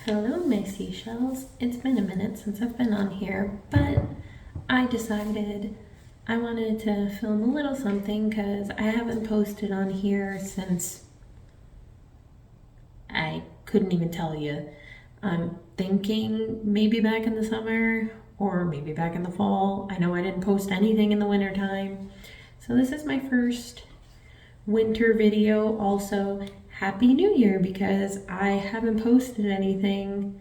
Hello, my seashells. It's been a minute since I've been on here, but I decided I wanted to film a little something because I haven't posted on here since I couldn't even tell you. I'm thinking maybe back in the summer or maybe back in the fall. I know I didn't post anything in the winter time. So this is my first winter video. Also, Happy New Year, because I haven't posted anything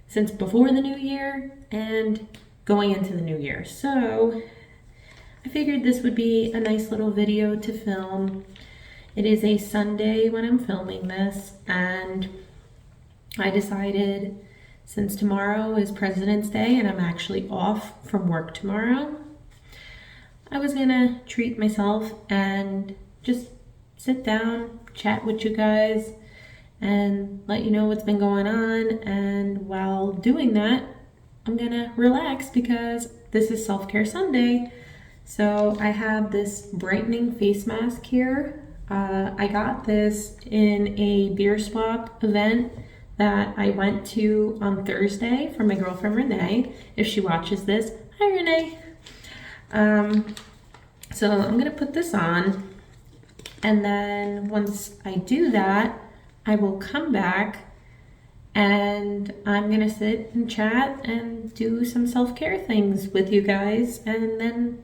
since before the new year and going into the new year. So I figured this would be a nice little video to film. It is a Sunday when I'm filming this, and I decided since tomorrow is President's Day and I'm actually off from work tomorrow, I was gonna treat myself and just sit down, chat with you guys, and let you know what's been going on. And while doing that, I'm gonna relax because this is Self-Care Sunday. So I have this brightening face mask here. I got this in a beer swap event that I went to on Thursday from my girlfriend Renee. If she watches this, hi Renee. So I'm gonna put this on, and then once I do that, I will come back and I'm gonna sit and chat and do some self-care things with you guys, and then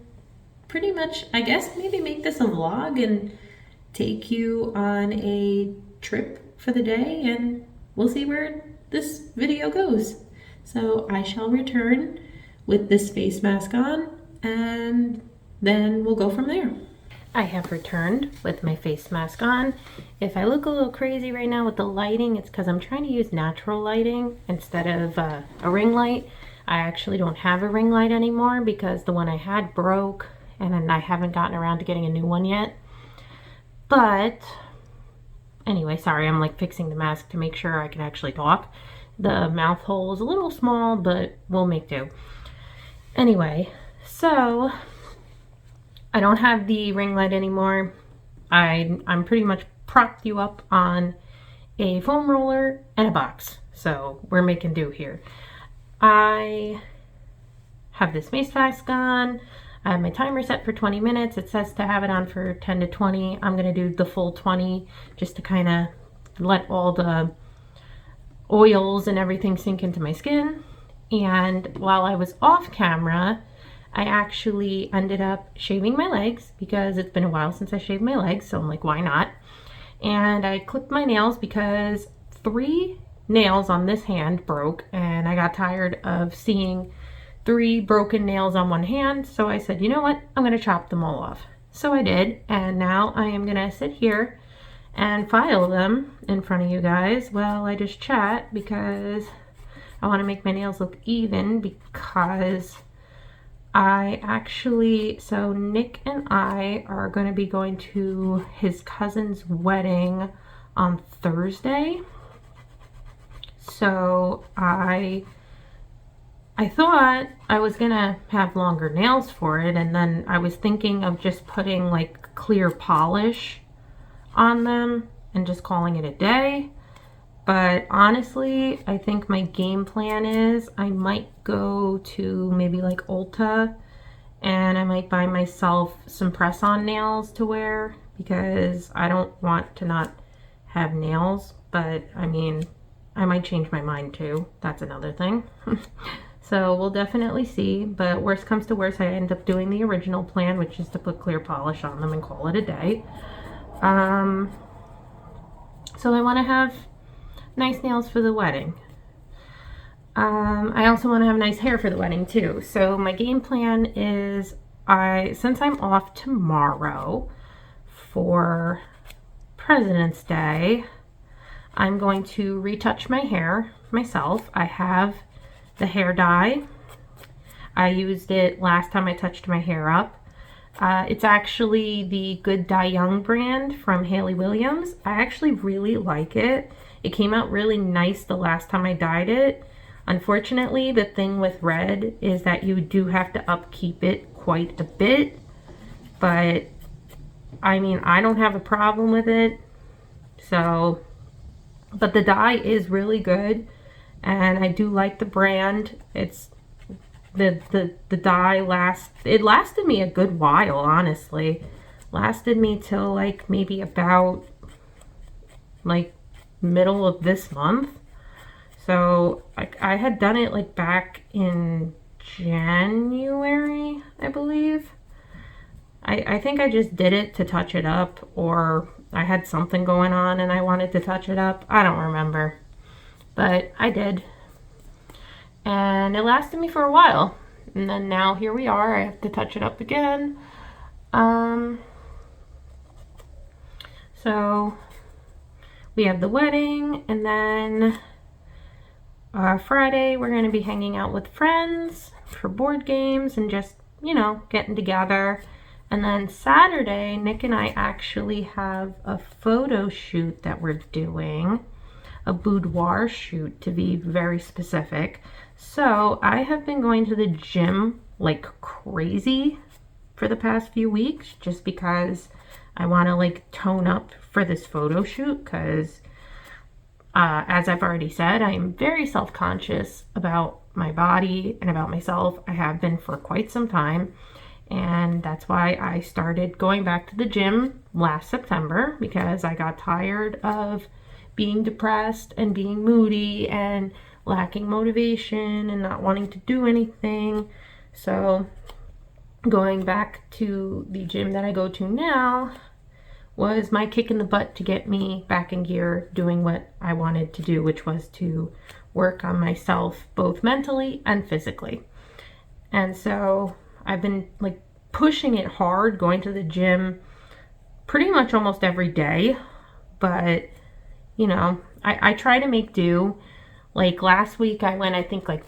pretty much, I guess, maybe make this a vlog and take you on a trip for the day, and we'll see where this video goes. So I shall return with this face mask on, and then we'll go from there. I have returned with my face mask on. If I look a little crazy right now with the lighting, it's because I'm trying to use natural lighting instead of a ring light. I actually don't have a ring light anymore because the one I had broke, and I haven't gotten around to getting a new one yet. But anyway, sorry, I'm like fixing the mask to make sure I can actually talk. The mouth hole is a little small, but we'll make do. Anyway, so I don't have the ring light anymore. I'm pretty much propped you up on a foam roller and a box. So we're making do here. I have this face mask on. I have my timer set for 20 minutes. It says to have it on for 10 to 20. I'm gonna do the full 20 just to kind of let all the oils and everything sink into my skin. And while I was off camera, I actually ended up shaving my legs because it's been a while since I shaved my legs, so I'm like, why not? And I clipped my nails because 3 nails on this hand broke, and I got tired of seeing 3 broken nails on one hand, so I said, you know what, I'm gonna chop them all off. So I did, and now I am gonna sit here and file them in front of you guys while I just chat, because I want to make my nails look even, because I actually, so Nick and I are going to be going to his cousin's wedding on Thursday. So I thought I was gonna have longer nails for it, and then I was thinking of just putting like clear polish on them and just calling it a day. But honestly, I think my game plan is I might go to maybe like Ulta, and I might buy myself some press-on nails to wear, because I don't want to not have nails. But I mean, I might change my mind too. That's another thing. So we'll definitely see, but worst comes to worst, I end up doing the original plan, which is to put clear polish on them and call it a day. So I want to have nice nails for the wedding. I also want to have nice hair for the wedding too. So my game plan is, since I'm off tomorrow for President's Day, I'm going to retouch my hair myself. I have the hair dye. I used it last time I touched my hair up. It's actually the Good Dye Young brand from Hayley Williams. I actually really like it. It came out really nice the last time I dyed it. Unfortunately, the thing with red is that you do have to upkeep it quite a bit. But I mean, I don't have a problem with it. So, but the dye is really good, and I do like the brand. It's the dye lasted me a good while, honestly. Lasted me till like maybe about like middle of this month. So I had done it like back in January, I believe. I think I just did it to touch it up, or I had something going on and I wanted to touch it up. I don't remember, but I did. And it lasted me for a while. And then now here we are. I have to touch it up again. So we have the wedding, and then Friday we're going to be hanging out with friends for board games and just, you know, getting together. And then Saturday, Nick and I actually have a photo shoot that we're doing, a boudoir shoot to be very specific. So I have been going to the gym like crazy for the past few weeks just because I want to like tone up for this photo shoot, because as I've already said, I am very self-conscious about my body and about myself. I have been for quite some time. And that's why I started going back to the gym last September, because I got tired of being depressed and being moody and lacking motivation and not wanting to do anything. So going back to the gym that I go to now was my kick in the butt to get me back in gear doing what I wanted to do, which was to work on myself both mentally and physically. And so I've been like pushing it hard, going to the gym pretty much almost every day. But, you know, I try to make do. Like last week I went, I think like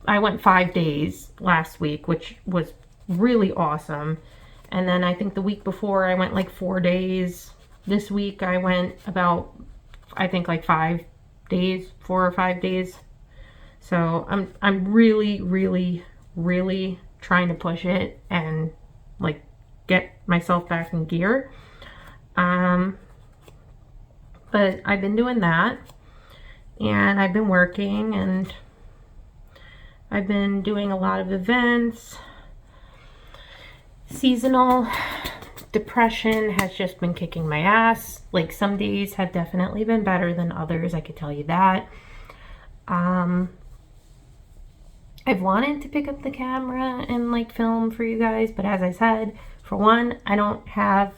I went 5 days last week, which was really awesome. And then I think the week before I went like 4 days. This week I went about, I think like 5 days, 4 or 5 days. So I'm really, really, really trying to push it and like get myself back in gear. But I've been doing that, and I've been working, and I've been doing a lot of events. Seasonal depression has just been kicking my ass. Like some days have definitely been better than others, I could tell you that. I've wanted to pick up the camera and like film for you guys, but as I said, for one, I don't have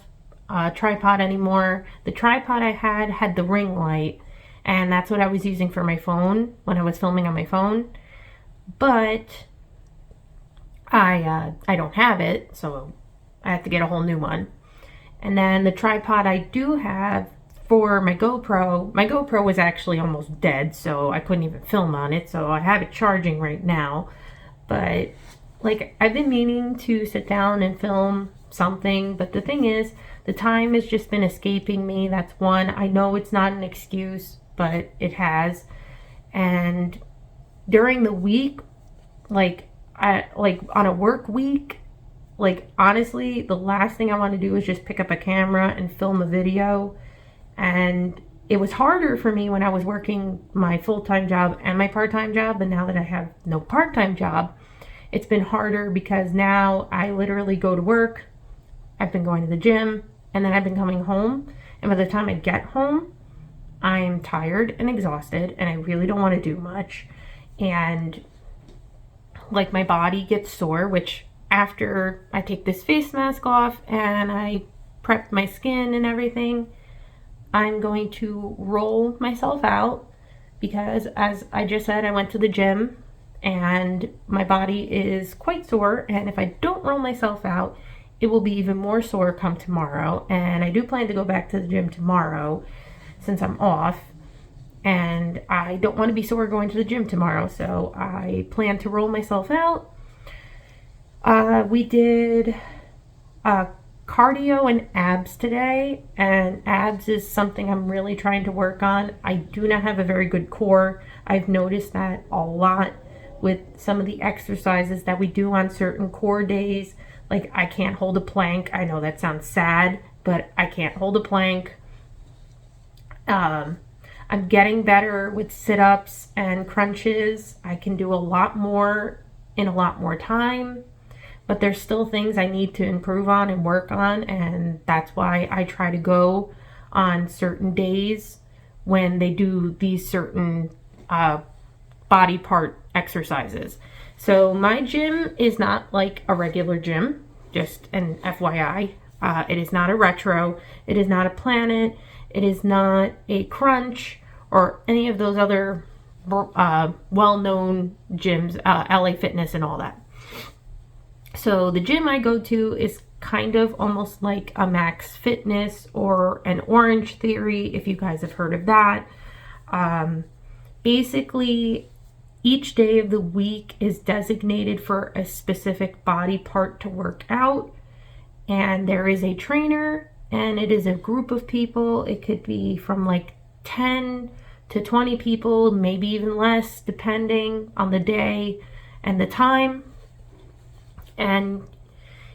a tripod anymore. The tripod I had the ring light, and that's what I was using for my phone when I was filming on my phone. But I don't have it, so I have to get a whole new one. And then the tripod I do have for my GoPro was actually almost dead, so I couldn't even film on it, so I have it charging right now. But like, I've been meaning to sit down and film something, but the thing is, the time has just been escaping me. That's one. I know it's not an excuse, but it has. And during the week, like on a work week, like honestly, the last thing I want to do is just pick up a camera and film a video. And it was harder for me when I was working my full-time job and my part-time job, but now that I have no part-time job, it's been harder because now I literally go to work, I've been going to the gym, and then I've been coming home, and by the time I get home, I'm tired and exhausted, and I really don't want to do much. And like my body gets sore, which after I take this face mask off and I prep my skin and everything, I'm going to roll myself out, because as I just said, I went to the gym and my body is quite sore, and if I don't roll myself out, it will be even more sore come tomorrow. And I do plan to go back to the gym tomorrow since I'm off, and I don't want to be sore going to the gym tomorrow, so I plan to roll myself out. We did cardio and abs today, and abs is something I'm really trying to work on. I do not have a very good core. I've noticed that a lot with some of the exercises that we do on certain core days. Like, I can't hold a plank. I know that sounds sad, but I can't hold a plank. Um, I'm getting better with sit-ups and crunches. I can do a lot more in a lot more time, but there's still things I need to improve on and work on, and that's why I try to go on certain days when they do these certain body part exercises. So my gym is not like a regular gym, just an FYI. It is not a retro, it is not a Planet, it is not a Crunch, or any of those other well-known gyms, LA Fitness and all that. So the gym I go to is kind of almost like a Max Fitness or an Orange Theory, if you guys have heard of that. Basically, each day of the week is designated for a specific body part to work out, and there is a trainer, and it is a group of people. It could be from like 10 to 20 people, maybe even less, depending on the day and the time. And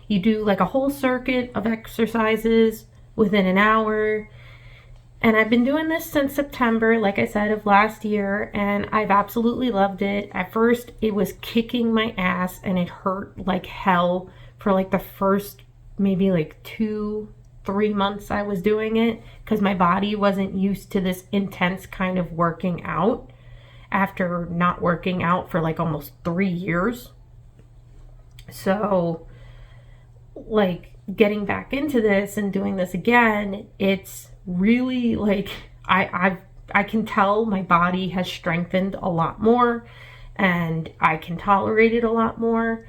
you do like a whole circuit of exercises within an hour. And I've been doing this since September, like I said, of last year, and I've absolutely loved it. At first, it was kicking my ass and it hurt like hell for like the first maybe like 2-3 months I was doing it, because my body wasn't used to this intense kind of working out after not working out for like almost 3 years. So like getting back into this and doing this again, it's really like I can tell my body has strengthened a lot more, and I can tolerate it a lot more,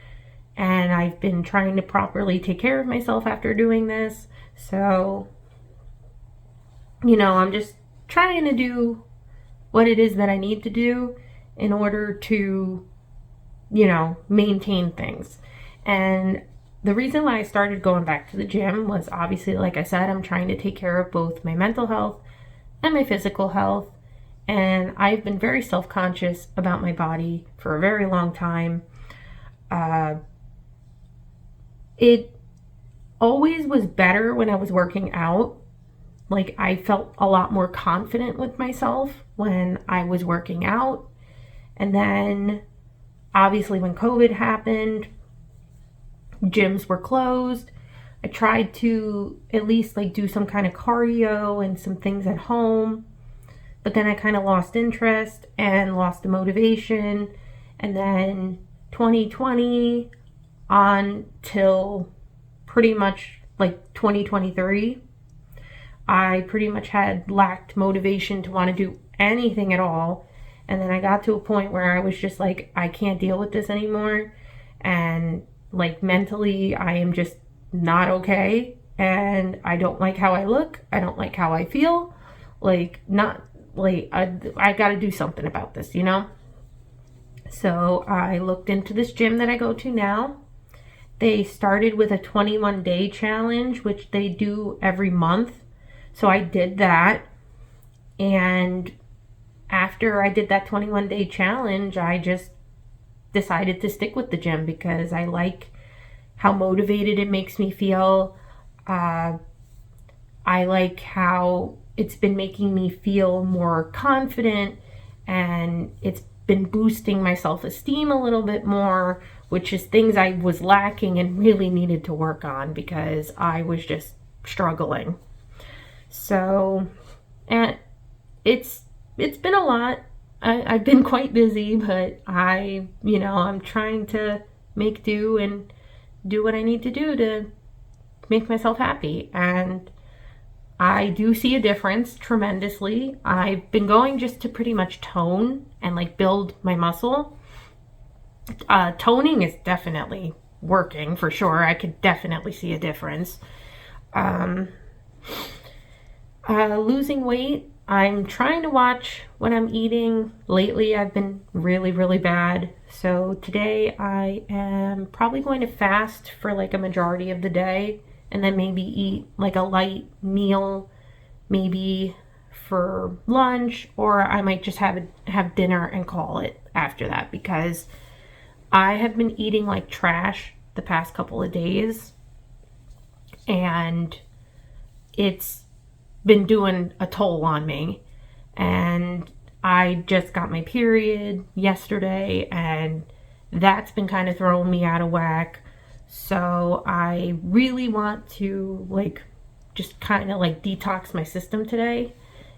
and I've been trying to properly take care of myself after doing this. So, I'm just trying to do what it is that I need to do in order to, maintain things. And the reason why I started going back to the gym was obviously, like I said, I'm trying to take care of both my mental health and my physical health. And I've been very self-conscious about my body for a very long time. It always was better when I was working out. Like, I felt a lot more confident with myself when I was working out. And then obviously when COVID happened, gyms were closed. I tried to at least like do some kind of cardio and some things at home, but then I kind of lost interest and lost the motivation. And then 2020 on till pretty much like 2023, I pretty much had lacked motivation to want to do anything at all. And then I got to a point where I was just like, I can't deal with this anymore. And like mentally, I am just not okay. And I don't like how I look. I don't like how I feel. Like, not like, I got to do something about this, So I looked into this gym that I go to now. They started with a 21-day challenge, which they do every month. So I did that. And after I did that 21-day challenge, I just decided to stick with the gym because I like how motivated it makes me feel. I like how it's been making me feel more confident, and it's been boosting my self-esteem a little bit more, which is things I was lacking and really needed to work on because I was just struggling. So, and it's been a lot. I've been quite busy, but I'm trying to make do and do what I need to do to make myself happy. And I do see a difference tremendously. I've been going just to pretty much tone and like build my muscle. Toning is definitely working for sure. I could definitely see a difference. Losing weight, I'm trying to watch what I'm eating. Lately, I've been really, really bad. So today I am probably going to fast for like a majority of the day and then maybe eat like a light meal, maybe for lunch, or I might just have dinner and call it after that because I have been eating like trash the past couple of days, and it's been doing a toll on me. And I just got my period yesterday, and that's been kind of throwing me out of whack. So I really want to like just kind of like detox my system today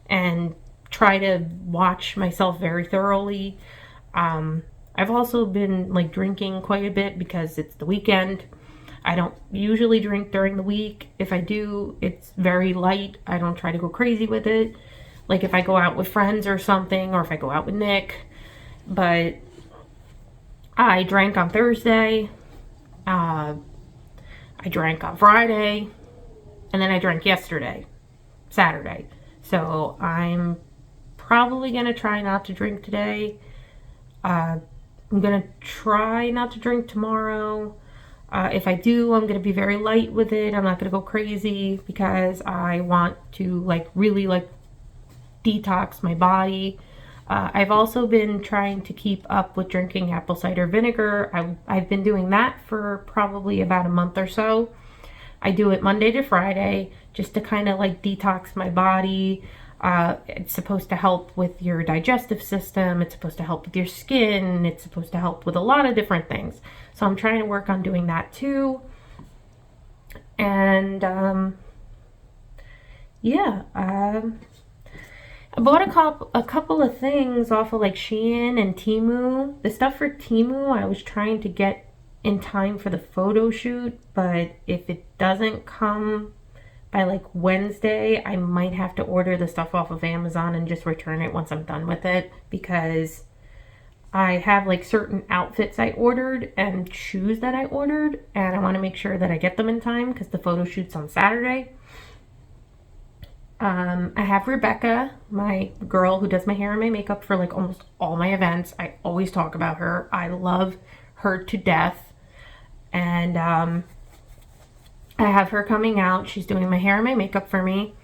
and try to watch myself very thoroughly. I've also been like drinking quite a bit because it's the weekend. I don't usually drink during the week. If I do, it's very light. I don't try to go crazy with it. Like if I go out with friends or something, or if I go out with Nick. But I drank on Thursday. I drank on Friday. And then I drank yesterday, Saturday. So I'm probably going to try not to drink today. I'm going to try not to drink tomorrow. If I do, I'm going to be very light with it. I'm not going to go crazy because I want to like really like detox my body. I've also been trying to keep up with drinking apple cider vinegar. I've been doing that for probably about a month or so. I do it Monday to Friday just to kind of like detox my body. It's supposed to help with your digestive system. It's supposed to help with your skin. It's supposed to help with a lot of different things. So I'm trying to work on doing that too. And yeah, I bought a couple of things off of like Shein and Temu. The stuff for Temu I was trying to get in time for the photo shoot, but if it doesn't come by like Wednesday, I might have to order the stuff off of Amazon and just return it once I'm done with it, because I have like certain outfits I ordered and shoes that I ordered, and I want to make sure that I get them in time because the photo shoot's on Saturday. I have Rebecca, my girl who does my hair and my makeup for like almost all my events. I always talk about her. I love her to death. And I have her coming out. She's doing my hair and my makeup for me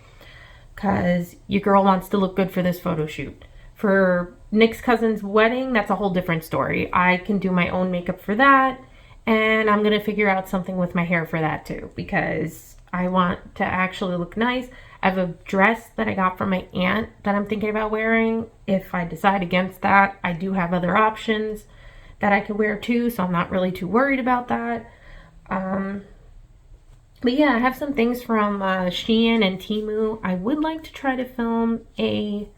because your girl wants to look good for this photo shoot. For Nick's cousin's wedding, that's a whole different story. I can do my own makeup for that, and I'm going to figure out something with my hair for that too, because I want to actually look nice. I have a dress that I got from my aunt that I'm thinking about wearing. If I decide against that, I do have other options that I could wear too, so I'm not really too worried about that. But yeah, I have some things from Shein and Temu. I would like to try to film a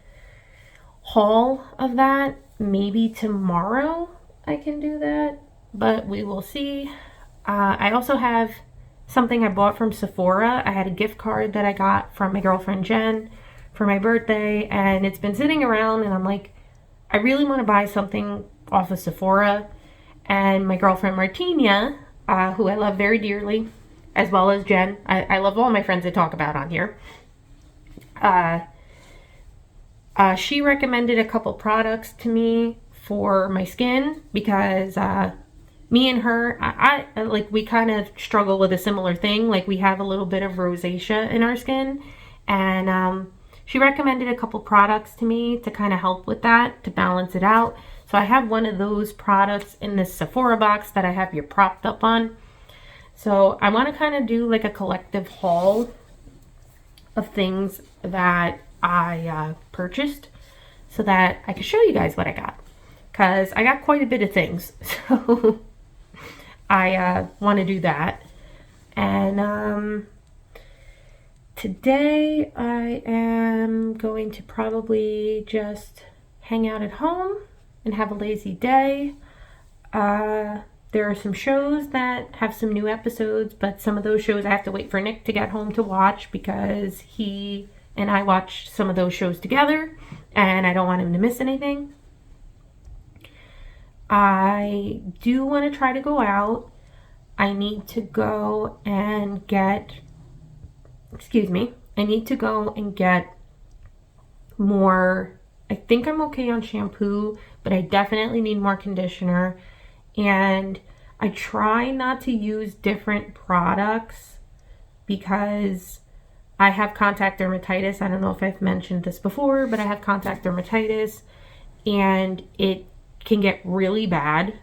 haul of that. Maybe tomorrow I can do that, but we will see. I also have something I bought from Sephora. I had a gift card that I got from my girlfriend Jen for my birthday, and it's been sitting around, and I'm like, I really want to buy something off of Sephora. And my girlfriend Martina, who I love very dearly, as well as Jen, I love all my friends I talk about on here, she recommended a couple products to me for my skin, because me and her, I like, we kind of struggle with a similar thing. Like, we have a little bit of rosacea in our skin, and she recommended a couple products to me to kind of help with that, to balance it out. So I have one of those products in this Sephora box that I have you propped up on. So I want to kind of do like a collective haul of things that I purchased, so that I can show you guys what I got, because I got quite a bit of things. So I want to do that. And today I am going to probably just hang out at home and have a lazy day. There are some shows that have some new episodes, but some of those shows I have to wait for Nick to get home to watch, because he and I watch some of those shows together, and I don't want him to miss anything. I do want to try to go out. I need to go and get, I need to go and get more. I think I'm okay on shampoo, but I definitely need more conditioner. And I try not to use different products because I have contact dermatitis. I don't know if I've mentioned this before, but I have contact dermatitis, and it can get really bad.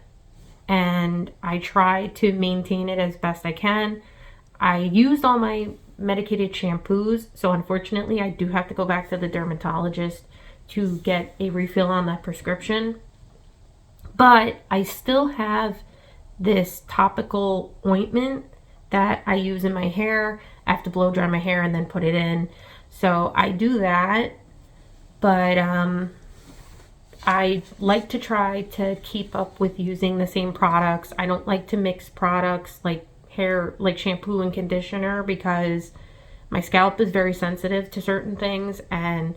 And I try to maintain it as best I can. I used all my medicated shampoos. So unfortunately, I do have to go back to the dermatologist to get a refill on that prescription. But I still have this topical ointment that I use in my hair. I have to blow dry my hair and then put it in. So I do that. But I like to try to keep up with using the same products. I don't like to mix products like shampoo and conditioner, because my scalp is very sensitive to certain things, and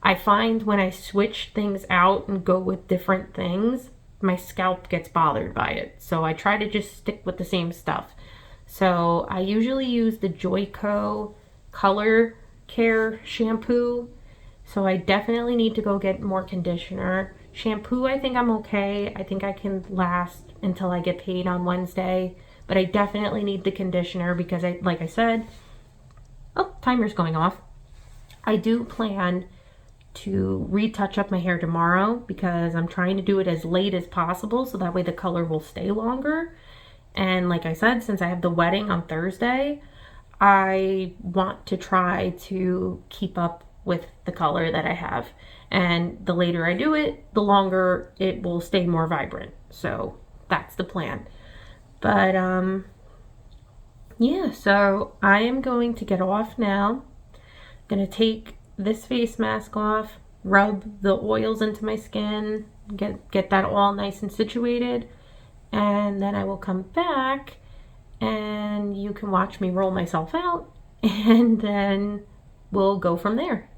I find when I switch things out and go with different things, my scalp gets bothered by it. So I try to just stick with the same stuff. So I usually use the Joico Color Care shampoo. So I definitely need to go get more conditioner. Shampoo, I think I'm okay. I think I can last until I get paid on Wednesday. But I definitely need the conditioner because, like I said, oh, timer's going off. I do plan to retouch up my hair tomorrow because I'm trying to do it as late as possible so that way the color will stay longer. And like I said, since I have the wedding on Thursday, I want to try to keep up with the color that I have. And the later I do it, the longer it will stay more vibrant. So that's the plan. But yeah, so I am going to get off now. I'm going to take this face mask off, rub the oils into my skin, get that all nice and situated, and then I will come back and you can watch me roll myself out, and then we'll go from there.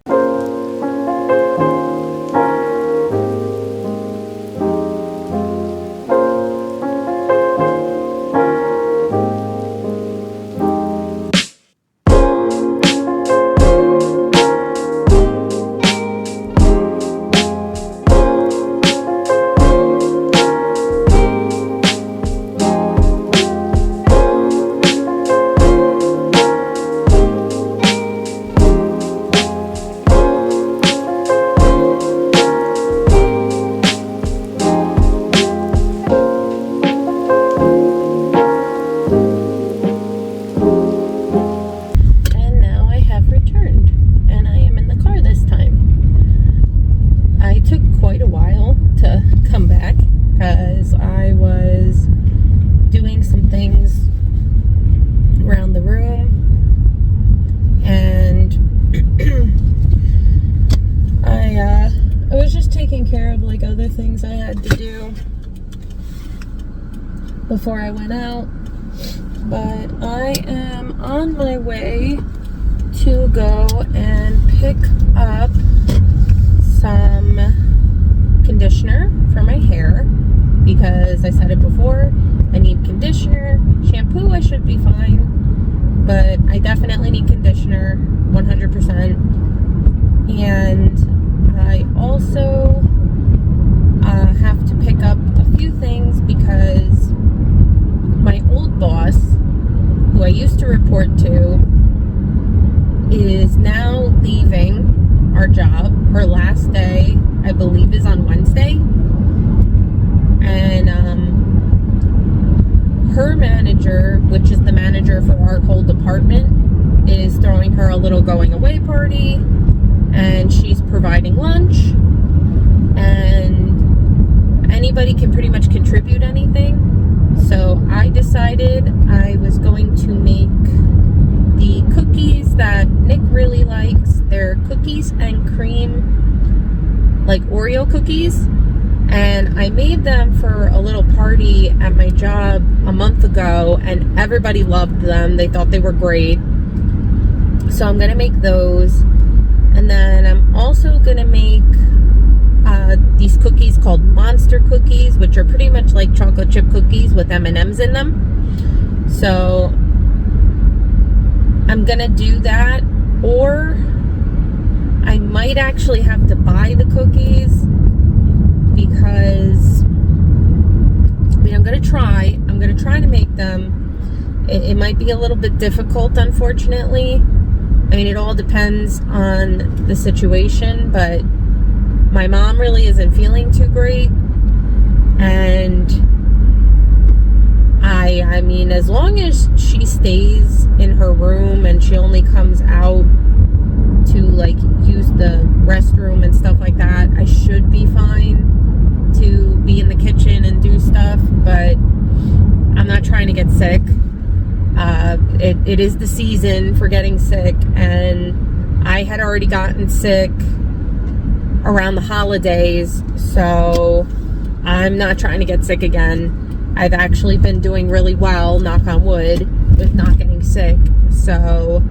Things I had to do before I went out, but I am on my way to go and pick up some conditioner for my hair because I said it before, I need conditioner. Shampoo I should be fine, but I definitely need conditioner 100%. And I also have to pick up a few things because my old boss, who I used to report to, is now leaving our job. Her last day, I believe, is on Wednesday. And her manager, which is the manager for our whole department, is throwing her a little going away party, and she's providing lunch, and anybody can pretty much contribute anything. So I decided I was going to make the cookies that Nick really likes. They're cookies and cream, like Oreo cookies. And I made them for a little party at my job a month ago, and everybody loved them. They thought they were great. So I'm going to make those. And then I'm also going to make these cookies called monster cookies, which are pretty much like chocolate chip cookies with M&Ms in them. So I'm gonna do that, or I might actually have to buy the cookies because I mean I'm gonna try to make them. It might be a little bit difficult, unfortunately. I mean, it all depends on the situation, but my mom really isn't feeling too great, and I I mean, as long as she stays in her room and she only comes out to like use the restroom and stuff like that, I should be fine to be in the kitchen and do stuff, but I'm not trying to get sick. It is the season for getting sick, and I had already gotten sick around the holidays, so I'm not trying to get sick again. I've actually been doing really well, knock on wood, with not getting sick, so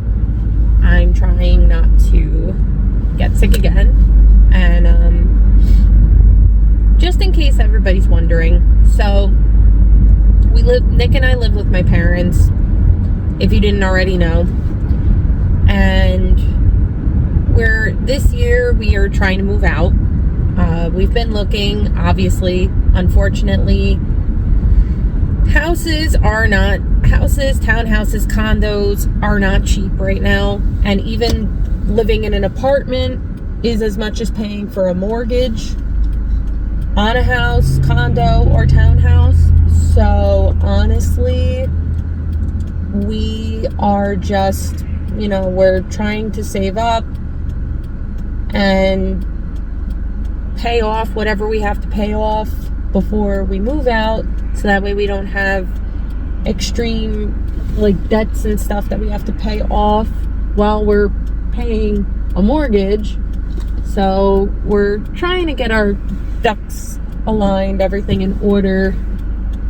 I'm trying not to get sick again. And just in case everybody's wondering, so Nick and I live with my parents, if you didn't already know, and this year we are trying to move out. We've been looking, obviously. Unfortunately, townhouses, condos are not cheap right now, and even living in an apartment is as much as paying for a mortgage on a house, condo, or townhouse. So honestly, we are just, we're trying to save up and pay off whatever we have to pay off before we move out, so that way we don't have extreme debts and stuff that we have to pay off while we're paying a mortgage. So we're trying to get our ducks aligned, everything in order,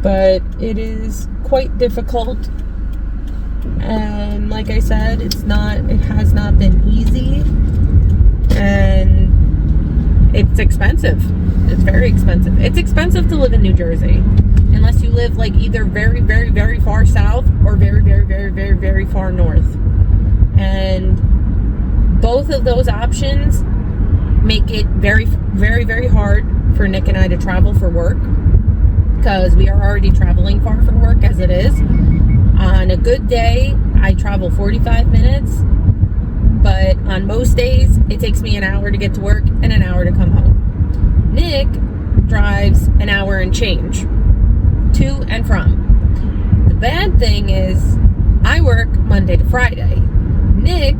but it is quite difficult, and like I said, it has not been easy, and it's expensive. It's very expensive. It's expensive to live in New Jersey, unless you live either very, very, very far south or very, very, very, very, very far north. And both of those options make it very, very, very hard for Nick and I to travel for work, because we are already traveling far for work as it is. On a good day, I travel 45 minutes, but on most days, it takes me an hour to get to work and an hour to come home. Nick drives an hour and change to and from. The bad thing is, I work Monday to Friday. Nick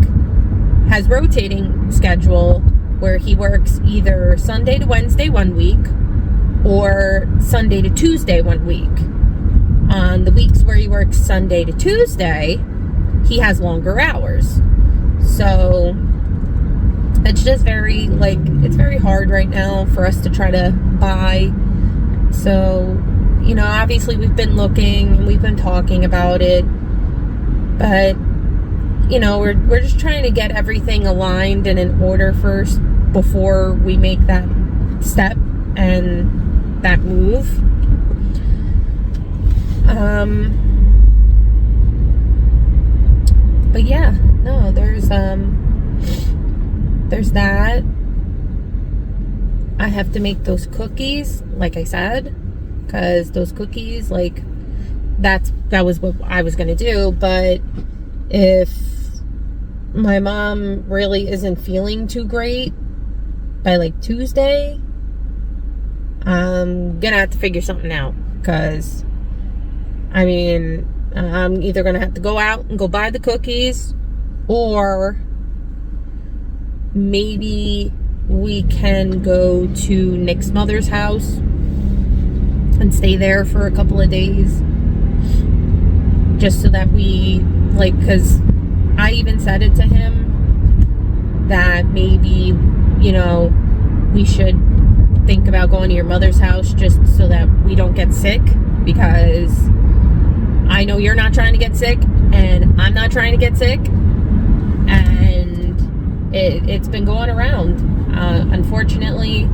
has rotating schedule where he works either Sunday to Wednesday one week or Sunday to Tuesday one week. On the weeks where he works Sunday to Tuesday, he has longer hours. So it's just it's very hard right now for us to try to buy. So, obviously we've been looking and we've been talking about it, but, we're just trying to get everything aligned and in order first before we make that step and that move. But yeah, no, there's that. I have to make those cookies, like I said, because those cookies, that was what I was gonna do. But if my mom really isn't feeling too great by Tuesday, I'm gonna have to figure something out, because I'm either gonna have to go out and go buy the cookies, or maybe we can go to Nick's mother's house and stay there for a couple of days, just so that we because I even said it to him that maybe we should think about going to your mother's house just so that we don't get sick, because I know you're not trying to get sick and I'm not trying to get sick, and it's been going around. Unfortunately,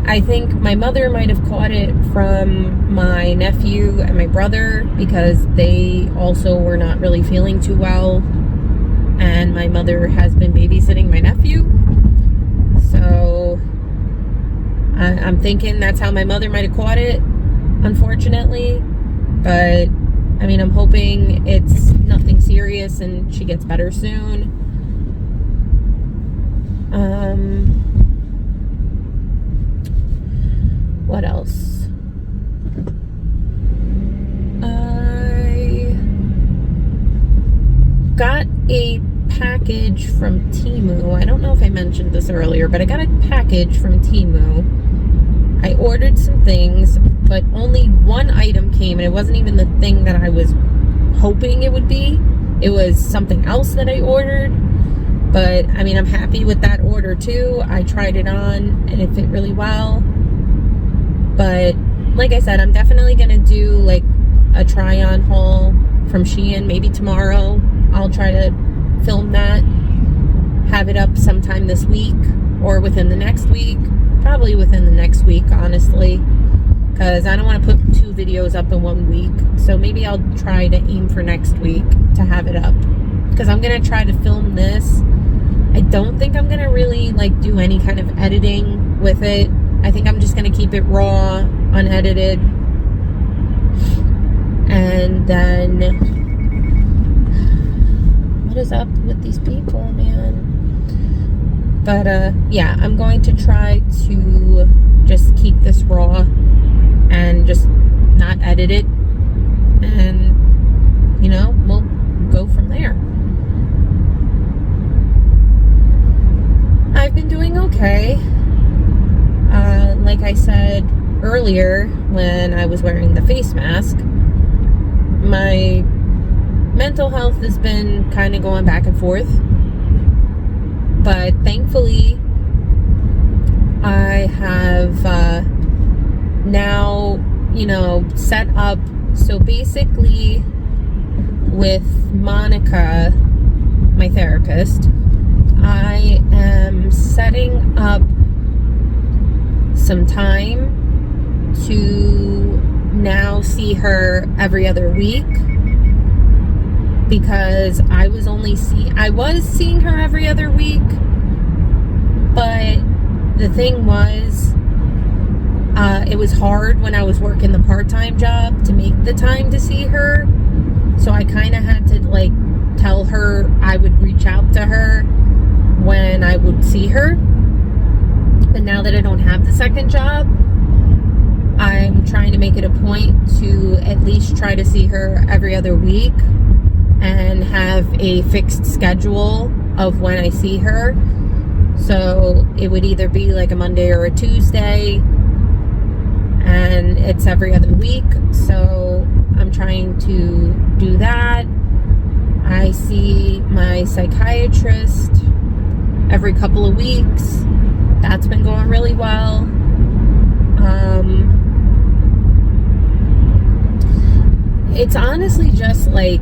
I think my mother might have caught it from my nephew and my brother, because they also were not really feeling too well, and my mother has been babysitting my nephew, so I'm thinking that's how my mother might have caught it, unfortunately. But I'm hoping it's nothing serious and she gets better soon. What else? from Temu. I don't know if I mentioned this earlier, but I got a package from Temu. I ordered some things, but only one item came, and it wasn't even the thing that I was hoping it would be. It was something else that I ordered. But, I mean, I'm happy with that order, too. I tried it on, and it fit really well. But, like I said, I'm definitely going to do, like, a try-on haul from Shein. Maybe tomorrow I'll try to film that. Have it up sometime this week or within the next week. Probably within the next week, honestly. Because I don't want to put 2 videos up in 1 week. So maybe I'll try to aim for next week to have it up. Because I'm going to try to film this. I don't think I'm going to really, like, do any kind of editing with it. I think I'm just going to keep it raw, unedited. And then, what is up with these people, man? But, yeah, I'm going to try to just keep this raw and just not edit it. And, you know, we'll go from there. I've been doing okay. Like I said earlier when I was wearing the face mask, my mental health has been kind of going back and forth. But thankfully, I have now, you know, set up. So basically, with Monica, my therapist, I am setting up some time to now see her every other week, because I was seeing her every other week, but the thing was, it was hard when I was working the part-time job to make the time to see her, so I kind of had to, like, tell her I would reach out to her when I would see her. But now that I don't have the second job, I'm trying to make it a point to at least try to see her every other week and have a fixed schedule of when I see her. So it would either be like a Monday or a Tuesday, and it's every other week. So I'm trying to do that. I see my psychiatrist every couple of weeks. That's been going really well. It's honestly just like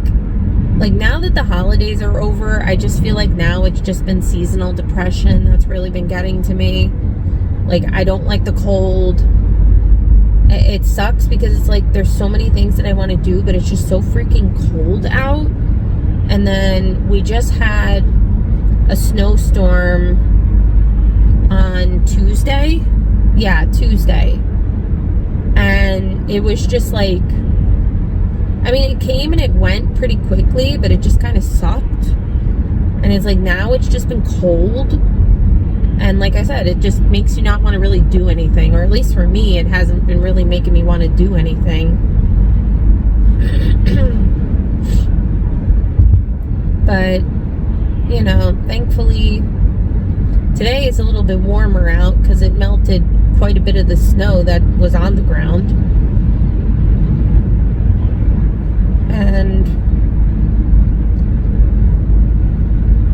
now that the holidays are over, I just feel like now it's just been seasonal depression that's really been getting to me. Like, I don't like the cold. It sucks because it's like there's so many things that I want to do, but it's just so freaking cold out. And then we just had a snowstorm on Tuesday. Yeah, Tuesday. And it was just like, I mean, it came and it went pretty quickly, but it just kind of sucked. And it's like, now it's just been cold. And like I said, it just makes you not want to really do anything. Or at least for me, it hasn't been really making me want to do anything. But, you know, thankfully, today is a little bit warmer out because it melted quite a bit of the snow that was on the ground. And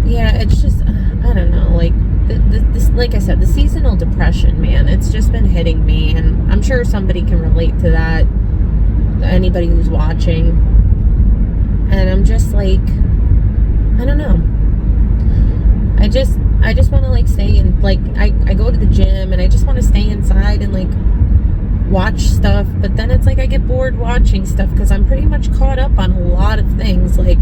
yeah, it's just, I don't know, like, this, like I said, the seasonal depression, man, it's just been hitting me, and I'm sure somebody can relate to that, anybody who's watching. And I'm just like, I don't know, I just want to, like, stay in, like, I go to the gym and I just want to stay inside and, like, watch stuff, but then it's like I get bored watching stuff because I'm pretty much caught up on a lot of things. Like,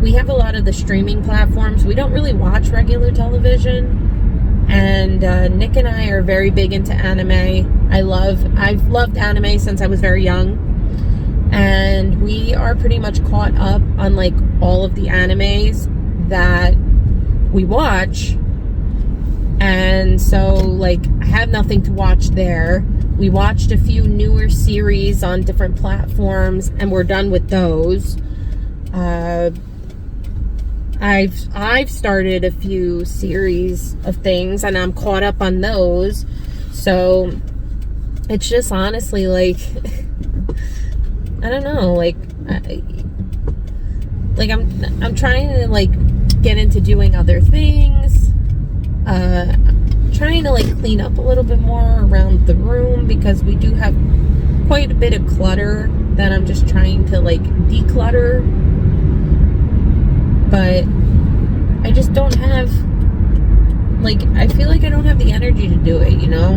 we have a lot of the streaming platforms. We don't really watch regular television, and Nick and I are very big into anime. I've loved anime since I was very young, and we are pretty much caught up on, like, all of the animes that we watch. And so, like, I have nothing to watch there. We watched a few newer series on different platforms, and we're done with those. I've started a few series of things and I'm caught up on those. So it's just honestly like, I don't know, like I'm trying to like get into doing other things. Trying to like clean up a little bit more around the room because we do have quite a bit of clutter that I'm just trying to like declutter. But I just don't have, like, I feel like I don't have the energy to do it, you know?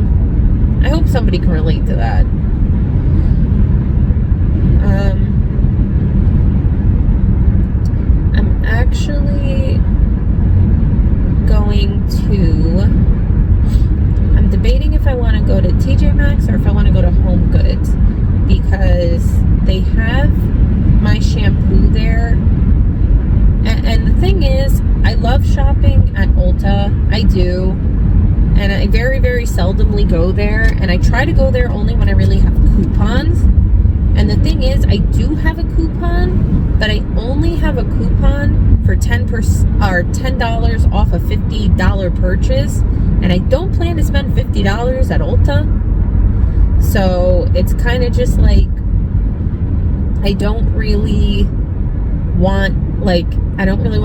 I hope somebody can relate to that. I'm actually going to, I'm debating if I want to go to TJ Maxx or if I want to go to Home Goods, because they have my shampoo there. And the thing is, I love shopping at Ulta. I do. And I very, very seldomly go there. And I try to go there only when I really have coupons. And the thing is, I do have a coupon, but I only have a coupon for 10% or $10 off a $50 purchase. And I don't plan to spend $50 at Ulta. So it's kind of just like, I don't really want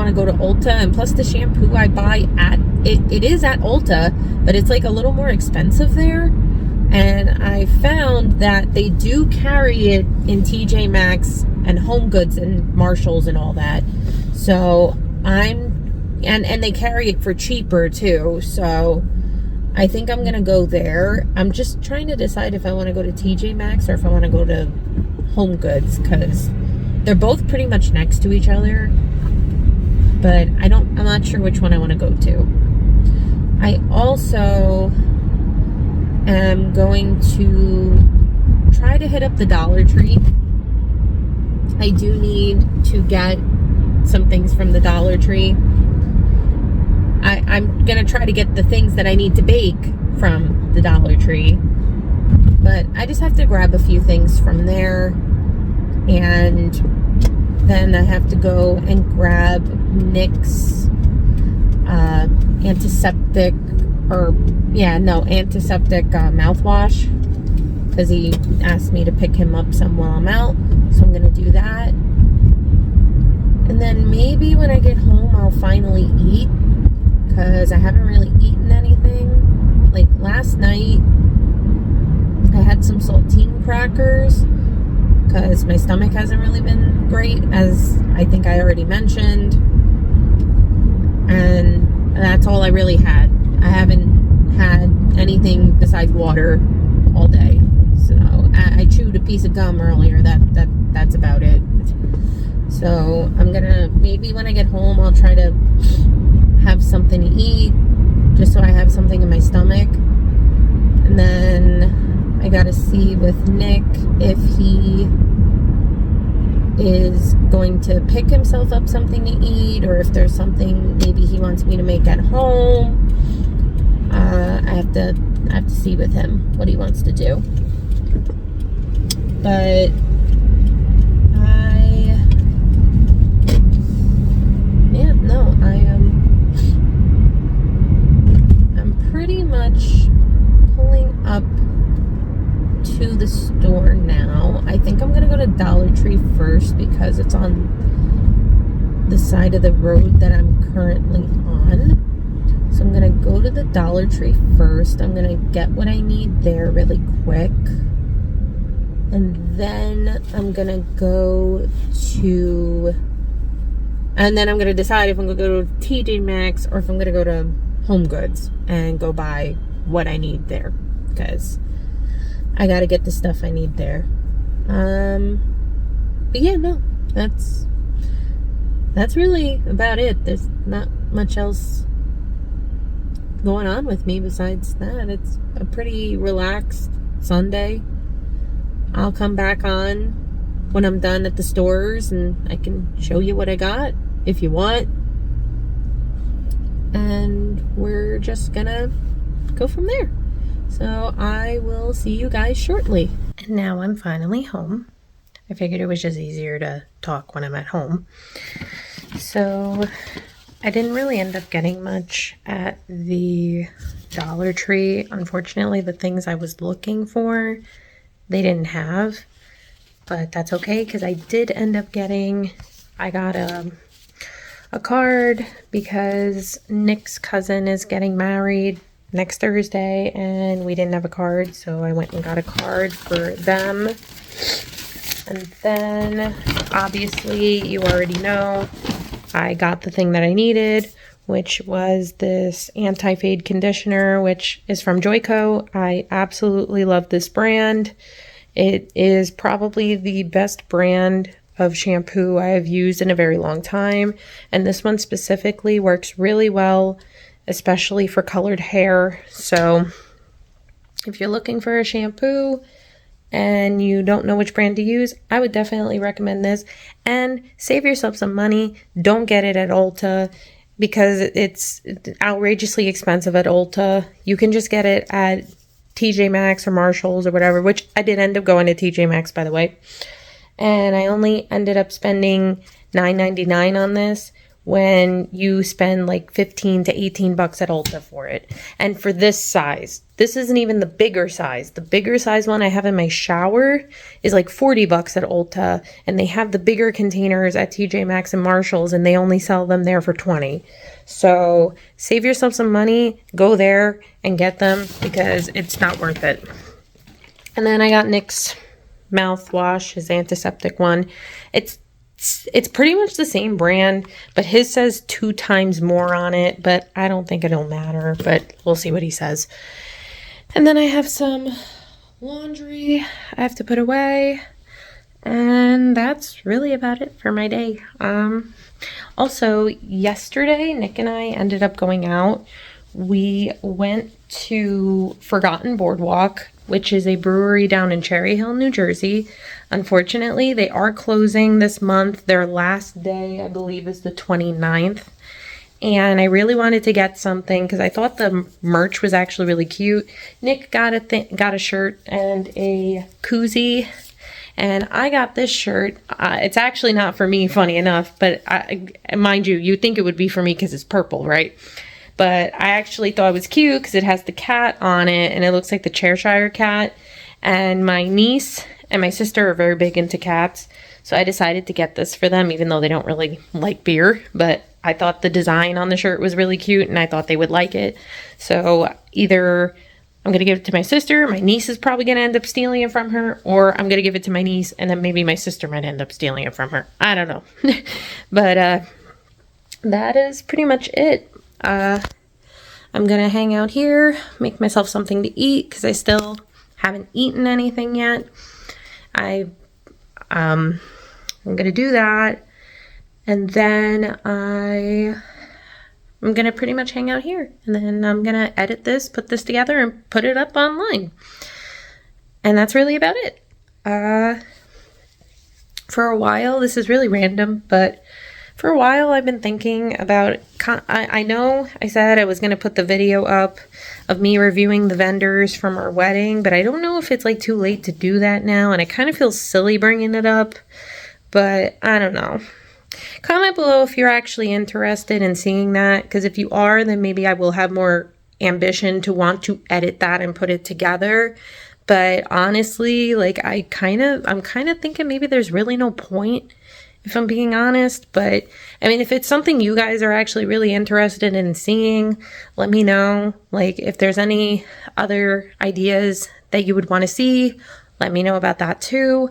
to go to Ulta. And plus the shampoo I buy at, it is at Ulta, but it's like a little more expensive there. And I found that they do carry it in TJ Maxx and Home Goods and Marshalls and all that. So and they carry it for cheaper too. So I think I'm going to go there. I'm just trying to decide if I want to go to TJ Maxx or if I want to go to Home Goods, because they're both pretty much next to each other. But I'm not sure which one I want to go to. I also am going to try to hit up the Dollar Tree. I do need to get some things from the Dollar Tree. I'm going to try to get the things that I need to bake from the Dollar Tree. But I just have to grab a few things from there. And then I have to go and grab Nick's antiseptic mouthwash, because he asked me to pick him up some while I'm out. So I'm going to do that. And then maybe when I get home, I'll finally eat, because I haven't really eaten anything. Like last night, I had some saltine crackers, because my stomach hasn't really been great, as I think I already mentioned. And that's all I really had. I haven't had anything besides water all day. So I chewed a piece of gum earlier. That's about it. So I'm gonna, maybe when I get home, I'll try to have something to eat, just so I have something in my stomach. And then I gotta see with Nick if he is going to pick himself up something to eat, or if there's something maybe he wants me to make at home. I have to see with him what he wants to do. But I'm pretty much pulling up to the store now. I think I'm gonna go to Dollar Tree first, because it's on the side of the road that I'm currently on. So I'm gonna go to the Dollar Tree first. I'm gonna get what I need there really quick, and then I'm gonna decide if I'm gonna go to TJ Maxx or if I'm gonna go to Home Goods and go buy what I need there, because I gotta get the stuff I need there. But yeah, no, that's really about it. There's not much else going on with me besides that. It's a pretty relaxed Sunday. I'll come back on when I'm done at the stores, and I can show you what I got if you want. And we're just gonna go from there. So I will see you guys shortly. And now I'm finally home. I figured it was just easier to talk when I'm at home. So I didn't really end up getting much at the Dollar Tree. Unfortunately, the things I was looking for, they didn't have, but that's okay because I did end up getting, I got a card because Nick's cousin is getting married next Thursday and we didn't have a card, so I went and got a card for them. And then obviously you already know I got the thing that I needed, which was this anti-fade conditioner, which is from Joico. I absolutely love this brand. It is probably the best brand of shampoo I have used in a very long time. And this one specifically works really well, especially for colored hair. So if you're looking for a shampoo and you don't know which brand to use, I would definitely recommend this. And save yourself some money. Don't get it at Ulta because it's outrageously expensive at Ulta. You can just get it at TJ Maxx or Marshalls or whatever, which I did end up going to TJ Maxx, by the way. And I only ended up spending $9.99 on this when you spend like 15 to 18 bucks at Ulta for it. And for this size, this isn't even the bigger size. The bigger size one I have in my shower is like 40 bucks at Ulta, and they have the bigger containers at TJ Maxx and Marshalls, and they only sell them there for 20. So save yourself some money, go there and get them because it's not worth it. And then I got Nick's mouthwash, his antiseptic one. It's pretty much the same brand, but his says 2 times more on it, but I don't think it'll matter, but we'll see what he says. And then I have some laundry I have to put away, and that's really about it for my day. Also, yesterday, Nick and I ended up going out. We went to Forgotten Boardwalk, which is a brewery down in Cherry Hill, New Jersey. Unfortunately, they are closing this month. Their last day, I believe, is the 29th. And I really wanted to get something because I thought the merch was actually really cute. Nick got a shirt and a koozie. And I got this shirt. It's actually not for me, funny enough. But mind you, you'd think it would be for me because it's purple, right? But I actually thought it was cute because it has the cat on it and it looks like the Cheshire cat. And my niece and my sister are very big into cats. So I decided to get this for them, even though they don't really like beer. But I thought the design on the shirt was really cute and I thought they would like it. So either I'm going to give it to my sister, my niece is probably going to end up stealing it from her, or I'm going to give it to my niece and then maybe my sister might end up stealing it from her. I don't know. But that is pretty much it. I'm gonna hang out here, make myself something to eat because I still haven't eaten anything yet. I'm gonna do that, and then I'm gonna pretty much hang out here, and then I'm gonna edit this, put this together, and put it up online. And that's really about it. For a while, this is really random, but for a while, I've been thinking about, I know I said I was going to put the video up of me reviewing the vendors from our wedding, but I don't know if it's like too late to do that now, and I kind of feel silly bringing it up, but I don't know. Comment below if you're actually interested in seeing that, because if you are, then maybe I will have more ambition to want to edit that and put it together. But honestly, like I'm kind of thinking maybe there's really no point, if I'm being honest. But I mean, if it's something you guys are actually really interested in seeing, let me know. Like if there's any other ideas that you would want to see, let me know about that too.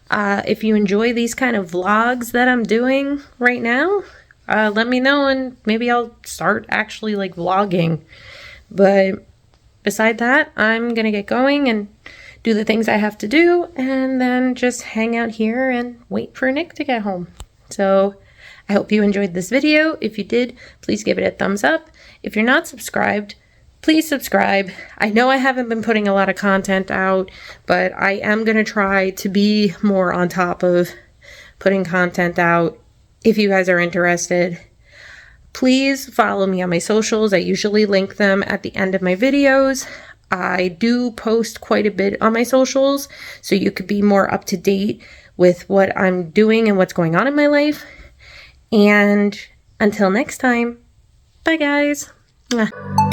If you enjoy these kind of vlogs that I'm doing right now, let me know and maybe I'll start actually like vlogging. But beside that, I'm gonna get going and do the things I have to do and then just hang out here and wait for Nick to get home. So I hope you enjoyed this video. If you did, please give it a thumbs up. If you're not subscribed, please subscribe. I know I haven't been putting a lot of content out, but I am going to try to be more on top of putting content out. If you guys are interested, please follow me on my socials. I usually link them at the end of my videos. I do post quite a bit on my socials, so you could be more up to date with what I'm doing and what's going on in my life. And until next time, bye guys. Mwah.